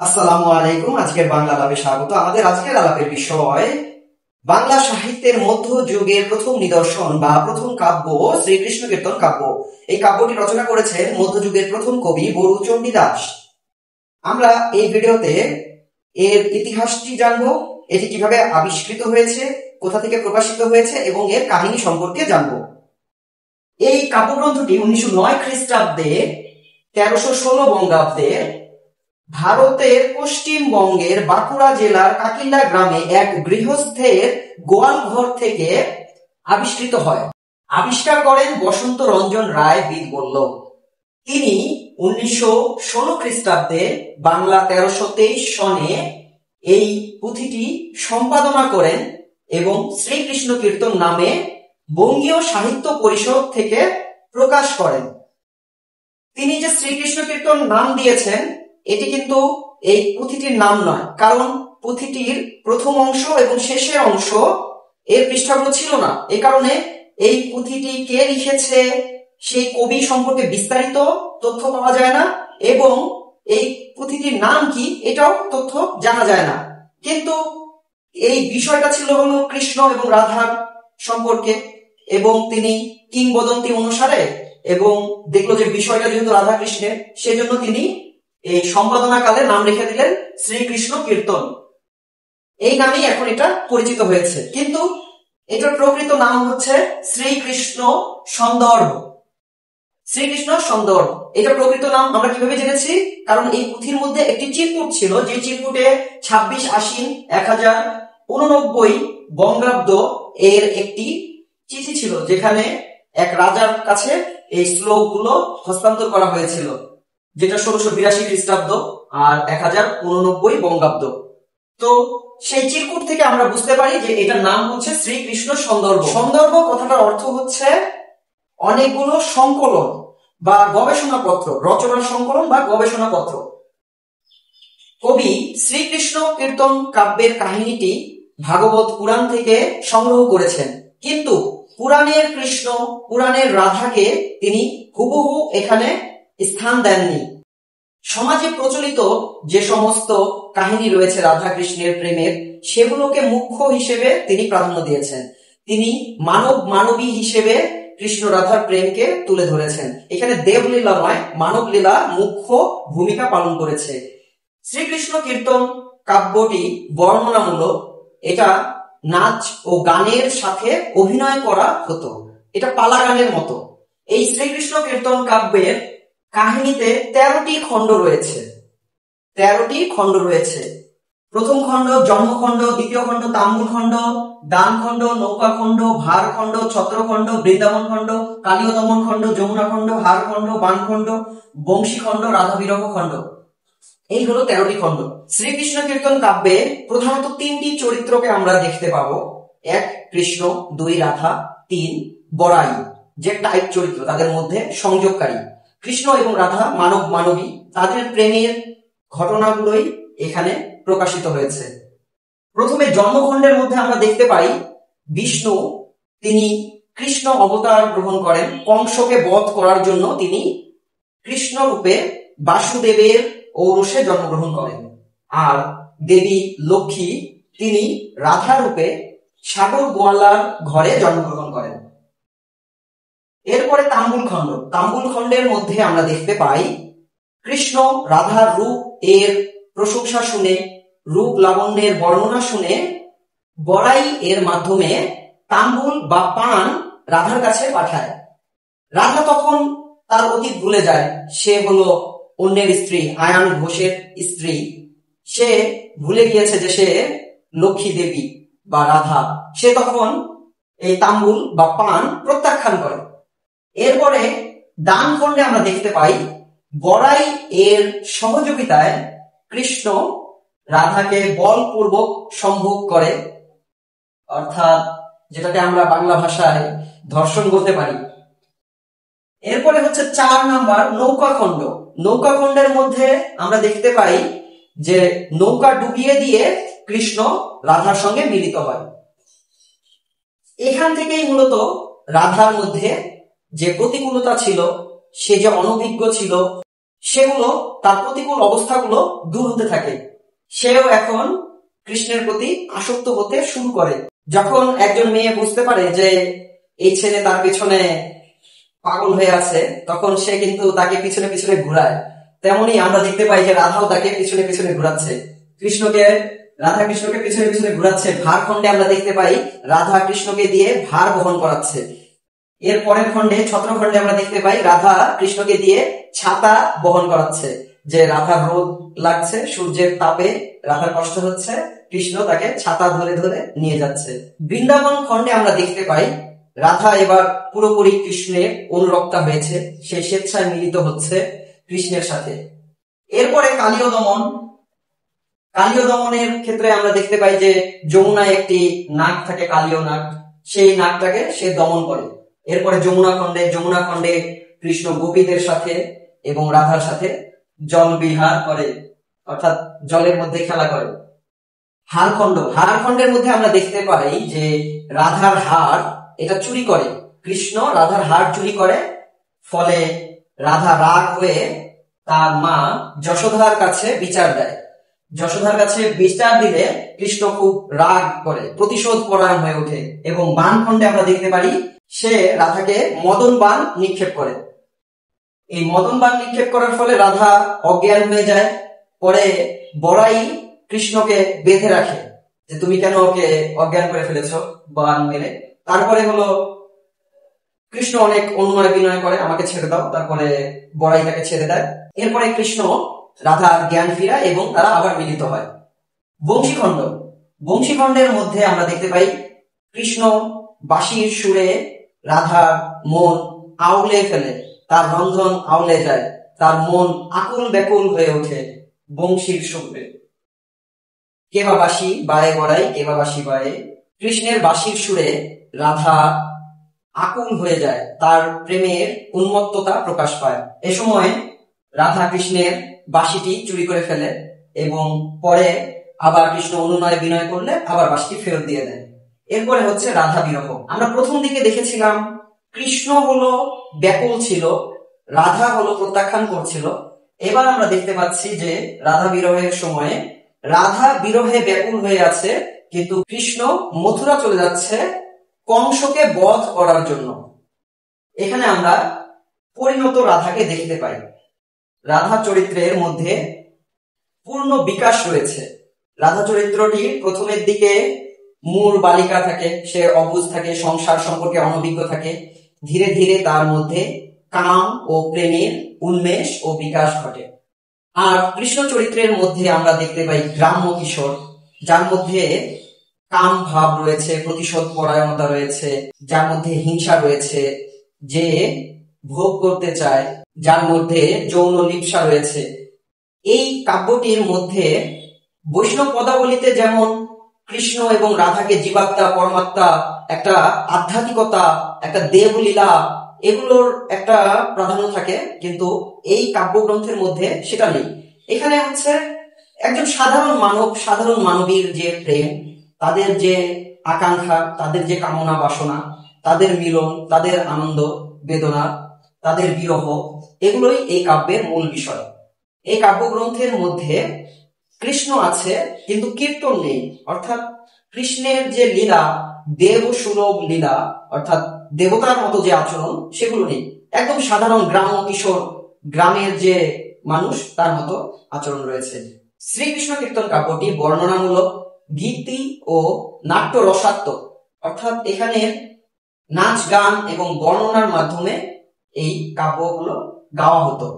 আসসালামু আলাইকুম। আজকের বাংলা আলাপে স্বাগত। আমাদের আজকের আলাপের বিষয় বাংলা সাহিত্যের মধ্যযুগের প্রথম নিদর্শন বা প্রথম কাব্য শ্রীকৃষ্ণ কীর্তন কাব্য। এই কাব্যটি রচনা করেছেন মধ্যযুগের প্রথম কবি বড়ু চণ্ডীদাস। আমরা এই ভিডিওতে এর ইতিহাসটি জানবো, এটি কিভাবে আবিষ্কৃত হয়েছে, কোথা থেকে প্রকাশিত হয়েছে এবং এর কাহিনী সম্পর্কে জানবো। এই কাব্যগ্রন্থটি 1909 খ্রিস্টাব্দে 1316 বঙ্গাব্দে ভারতের পশ্চিমবঙ্গের বাঁকুড়া জেলার কাকিল্লা গ্রামে এক গৃহস্থের গোয়াল ঘর থেকে আবিষ্কৃত হয়। আবিষ্কার করেন বসন্ত রঞ্জন রায় বীরবল্লভ। তিনি 1916 খ্রিস্টাব্দে বাংলা 1323 সনে এই পুঁথিটি সম্পাদনা করেন এবং শ্রীকৃষ্ণ কীর্তন নামে বঙ্গীয় সাহিত্য পরিষদ থেকে প্রকাশ করেন। তিনি যে শ্রীকৃষ্ণ কীর্তন নাম দিয়েছেন এটি কিন্তু এই পুঁথিটির নাম নয়, কারণ পুঁথিটির প্রথম অংশ এবং শেষের অংশ এর পৃষ্ঠাগুলো ছিল না। এ কারণে এই পুঁথিটি কে লিখেছে সেই কবি সম্পর্কে বিস্তারিত তথ্য পাওয়া যায় না এবং এই পুঁথিটির নাম কি এটাও তথ্য জানা যায় না। কিন্তু এই বিষয়টা ছিল হলো কৃষ্ণ এবং রাধার সম্পর্কে, এবং তিনি কিংবদন্তি অনুসারে এবং দেখলো যে বিষয়টা যেহেতু রাধা কৃষ্ণের, সেজন্য তিনি এই সম্পাদনা কালে নাম রেখে দিলেন শ্রীকৃষ্ণ কীর্তন। এই নামেই এখন এটা পরিচিত হয়েছে, কিন্তু এটার প্রকৃত নাম হচ্ছে শ্রীকৃষ্ণ সন্দর্ভ। শ্রীকৃষ্ণ সন্দর্ভ এটা প্রকৃত নাম আমরা কিভাবে জেনেছি? কারণ এই পুঁথির মধ্যে একটি চিরকুট ছিল, যে চিরকুটে 26 আশ্বিন 1089 বঙ্গাব্দ এর একটি চিঠি ছিল, যেখানে এক রাজার কাছে এই শ্লোকগুলো হস্তান্তর করা হয়েছিল, যেটা 1682 খ্রিস্টাব্দ আর 1089 বঙ্গাব্দ। তো সেই চিরকুট থেকে আমরা বুঝতে পারি যে এটার নাম হচ্ছে শ্রীকৃষ্ণ সন্দর্ভ। সন্দর্ভ কথাটার অর্থ হচ্ছে অনেকগুলো সংকলন বা গবেষণাপত্র, রচনার সংকলন বা গবেষণাপত্র। কবি শ্রীকৃষ্ণ কীর্তন কাব্যের কাহিনীটি ভাগবত পুরাণ থেকে সংগ্রহ করেছেন, কিন্তু পুরাণের কৃষ্ণ, পুরাণের রাধাকে তিনি হুবহু এখানে স্থান দেননি। সমাজে প্রচলিত যে সমস্ত কাহিনী রয়েছে রাধা কৃষ্ণের প্রেমের, সেগুলোকে মুখ্য হিসেবে তিনি প্রাধান্য দিয়েছেন। তিনি মানব মানবী হিসেবে কৃষ্ণ রাধার প্রেমকে তুলে ধরেছেন। এখানে দেবলীলা নয়, মানব লীলা মুখ্য ভূমিকা পালন করেছে। শ্রীকৃষ্ণ কীর্তন কাব্যটি বর্ণনামূলক, এটা নাচ ও গানের সাথে অভিনয় করা হতো, এটা পালা গানের মতো। এই শ্রীকৃষ্ণ কীর্তন কাব্যের কাহিনীতে 13টি খণ্ড রয়েছে। 13টি খণ্ড রয়েছে। প্রথম খণ্ড জন্মখণ্ড, দ্বিতীয় খণ্ড তাম্বুল খণ্ড, দান খণ্ড, নৌকা খণ্ড, ভার খণ্ড, ছত্র খণ্ড, বৃন্দাবন খণ্ড, কালীয় দমন খণ্ড, যমুনা খণ্ড, হার খণ্ড, বান খণ্ড, বংশী খণ্ড, রাধা বিরহ খণ্ড। এই হলো 13টি খণ্ড। শ্রীকৃষ্ণ কীর্তন কাব্যে প্রধানত 3টি চরিত্রকে আমরা দেখতে পাবো। 1 কৃষ্ণ, 2 রাধা, 3 বড়াই, যে টাইপ চরিত্র, তাদের মধ্যে সংযোগকারী। কৃষ্ণ এবং রাধা মানব মানবী, তাদের প্রেমের ঘটনাগুলোই এখানে প্রকাশিত হয়েছে। প্রথমে জন্মখণ্ডের মধ্যে আমরা দেখতে পাই বিষ্ণু, তিনি কৃষ্ণ অবতার গ্রহণ করেন কংসকে বধ করার জন্য। তিনি কৃষ্ণ রূপে বাসুদেবের ঔরসে জন্মগ্রহণ করেন। আর দেবী লক্ষ্মী, তিনি রাধা রূপে সাগর গোয়ালার ঘরে জন্মগ্রহণ করেন। এরপরে তাম্বুল খণ্ড। তাম্বুল খণ্ডের মধ্যে আমরা দেখতে পাই কৃষ্ণ রাধার রূপ এর প্রশংসা শুনে, রূপ লাবণ্যের বর্ণনা শুনে বড়াই এর মাধ্যমে তাম্বুল বা পান রাধার কাছে পাঠায়। রাধা তখন তার অতীত ভুলে যায়, সে হলো অন্যের স্ত্রী, আয়ান ঘোষের স্ত্রী। সে ভুলে গিয়েছে যে সে লক্ষ্মী দেবী বা রাধা। সে তখন এই তাম্বুল বা পান প্রত্যাখ্যান করে। এরপরে দান খণ্ডে আমরা দেখতে পাই বড়াই এর সহযোগিতায় কৃষ্ণ রাধাকে বলপূর্বক সম্ভোগ করে, অর্থাৎ যেটাকে আমরা বাংলা ভাষায় ধর্ষণ বলতে পারি। এরপরে হচ্ছে 4 নাম্বার নৌকা খণ্ড। নৌকা খণ্ডের মধ্যে আমরা দেখতে পাই যে নৌকা ডুবিয়ে দিয়ে কৃষ্ণ রাধার সঙ্গে মিলিত হয়। এখান থেকেই মূলত রাধার মধ্যে যে প্রতিকূলতা ছিল, সে যে অনভিজ্ঞ ছিল, সেগুলো, তার প্রতিকূল অবস্থাগুলো দূর হতে থাকে। সেও এখন কৃষ্ণের প্রতি আসক্ত হতে শুরু করে। যখন একজন মেয়ে বুঝতে পারে যে এই ছেলে তার পিছনে পাগল হয়ে আছে, তখন সে কিন্তু তাকে পিছনে পিছনে ঘুরায়। তেমনি আমরা দেখতে পাই যে রাধাও তাকে পিছনে পিছনে ঘুরাচ্ছে, রাধা কৃষ্ণকে পিছনে পিছনে ঘুরাচ্ছে। ভার খণ্ডে আমরা দেখতে পাই রাধা কৃষ্ণকে দিয়ে ভার বহন করাচ্ছে। এর পরের খণ্ডে, ছত্রখণ্ডে আমরা দেখতে পাই রাধা কৃষ্ণকে দিয়ে ছাতা বহন করাচ্ছে। যে রাধার রোদ লাগছে, সূর্যের তাপে রাধার কষ্ট হচ্ছে, কৃষ্ণ তাকে ছাতা ধরে ধরে নিয়ে যাচ্ছে। বৃন্দাবন খণ্ডে আমরা দেখতে পাই রাধা এবার পুরোপুরি কৃষ্ণের অনুরক্তা হয়েছে, সে স্বেচ্ছায় মিলিত হচ্ছে কৃষ্ণের সাথে। এরপরে কালীয় দমনের ক্ষেত্রে আমরা দেখতে পাই যে যমুনায় একটি নাগ থাকে, কালীয় নাগ, সেই নাগটাকে সে দমন করে। এরপরে যমুনা খণ্ডে কৃষ্ণ গোপীদের সাথে এবং রাধার সাথে জল বিহার করে, অর্থাৎ জলের মধ্যে খেলা করে। হার খণ্ডের মধ্যে আমরা দেখতে পাই যে রাধার হার এটা চুরি করে, কৃষ্ণ রাধার হার চুরি করে। ফলে রাধা রাগ হয়ে তার মা যশোদার কাছে বিচার দেয়। যশোদার কাছে বিচার দিলে কৃষ্ণ খুব রাগ করে, প্রতিশোধ পরায়ণ হয়ে ওঠে। এবং বান খণ্ডে আমরা দেখতে পারি সে রাধাকে মদন বান নিক্ষেপ করে। এই মদন বান নিক্ষেপ করার ফলে রাধা অজ্ঞান হয়ে যায়। পরে বড়াই কৃষ্ণকে বেঁধে রাখে যে তুমি কেন ওকে অজ্ঞান করে ফেলেছো বান মেরে। তারপরে হলো কৃষ্ণ অনেক অনুনয় বিনয় করে, আমাকে ছেড়ে দাও। তারপরে বড়াই তাকে ছেড়ে দেয়। এরপরে কৃষ্ণ রাধার জ্ঞান ফিরায় এবং তারা আবার মিলিত হয়। বংশীখণ্ডের মধ্যে আমরা দেখতে পাই কৃষ্ণ বাঁশির সুরে রাধার মন আউলে ফেলে, তার রন্ধন আউলে যায়, তার মন আকুল ব্যাকুল হয়ে ওঠে বংশীর সুরে। কেবা বাঁশি বায়ে গড়াই, কেবা বাঁশি বায়ে। কৃষ্ণের বাঁশির সুরে রাধা আকুল হয়ে যায়, তার প্রেমের উন্মত্ততা প্রকাশ পায়। এ সময় রাধা কৃষ্ণের বাঁশিটি চুরি করে ফেলে এবং পরে আবার কৃষ্ণ অনুনয় বিনয় করলে আবার বাঁশিটি ফেরত দিয়ে দেয়। এরপরে হচ্ছে রাধা বিরহ। আমরা প্রথম দিকে দেখেছিলাম কৃষ্ণ হলো ব্যাকুল ছিল, রাধা হলো প্রত্যাখ্যান করছিল। এবার আমরা দেখতে পাচ্ছি যে রাধা বিরহের সময়ে রাধা বিরহে ব্যাকুল হয়ে আছে, কিন্তু কৃষ্ণ মথুরা চলে যাচ্ছে কংসকে বধ করার জন্য। এখানে আমরা পরিণত রাধাকে দেখতে পাই। রাধা চরিত্রের মধ্যে পূর্ণ বিকাশ রয়েছে। রাধা চরিত্রটি প্রথমের দিকে মূল বালিকা থাকে, সে অবুঝ থাকে, সংসার সম্পর্কে অনভিজ্ঞ থাকে। ধীরে ধীরে তার মধ্যে কাম ও প্রেমের উন্মেষ ও বিকাশ ঘটে। আর কৃষ্ণ চরিত্রের মধ্যে আমরা দেখতে পাই গ্রাম্য কিশোর, যার মধ্যে কাম ভাব রয়েছে, প্রতিশোধ পরায়ণতা রয়েছে, যার মধ্যে হিংসা রয়েছে, যে ভোগ করতে চায়, যার মধ্যে যৌন লিপ্সা রয়েছে। এই কাব্যটির মধ্যে বৈষ্ণব পদাবলিতে যেমন কৃষ্ণ এবং রাধাকে জীবাত্মা পরমাত্মা, একটা আধ্যাত্মিকতা, একটা দেবলীলা, এগুলোর একটা প্রাধান্য থাকে, কিন্তু এই কাব্যগ্রন্থের মধ্যে সেটা নেই। এখানে হচ্ছে একজন সাধারণ মানবীর যে প্রেম, তাদের যে আকাঙ্ক্ষা, তাদের যে কামনা বাসনা, তাদের মিলন, তাদের আনন্দ বেদনা, তাদের বিরহ, এগুলোই এই কাব্যের মূল বিষয়। এই কাব্যগ্রন্থের মধ্যে কৃষ্ণ আছে কিন্তু কীর্তন নেই, অর্থাৎ কৃষ্ণের যে লীলা, দেব সুলভ লীলা, অর্থাৎ দেবতার মতো যে আচরণ, সেগুলো নেই। একদম সাধারণ গ্রাম্য কিশোর, গ্রামের যে মানুষ, তার মতো আচরণ রয়েছে। শ্রীকৃষ্ণ কীর্তন কাব্যটি বর্ণনামূলক, গীতি ও নাট্য রসাত্মক, অর্থাৎ এখানে নাচ গান এবং বর্ণনার মাধ্যমে এই কাব্যগুলো গাওয়া হতো।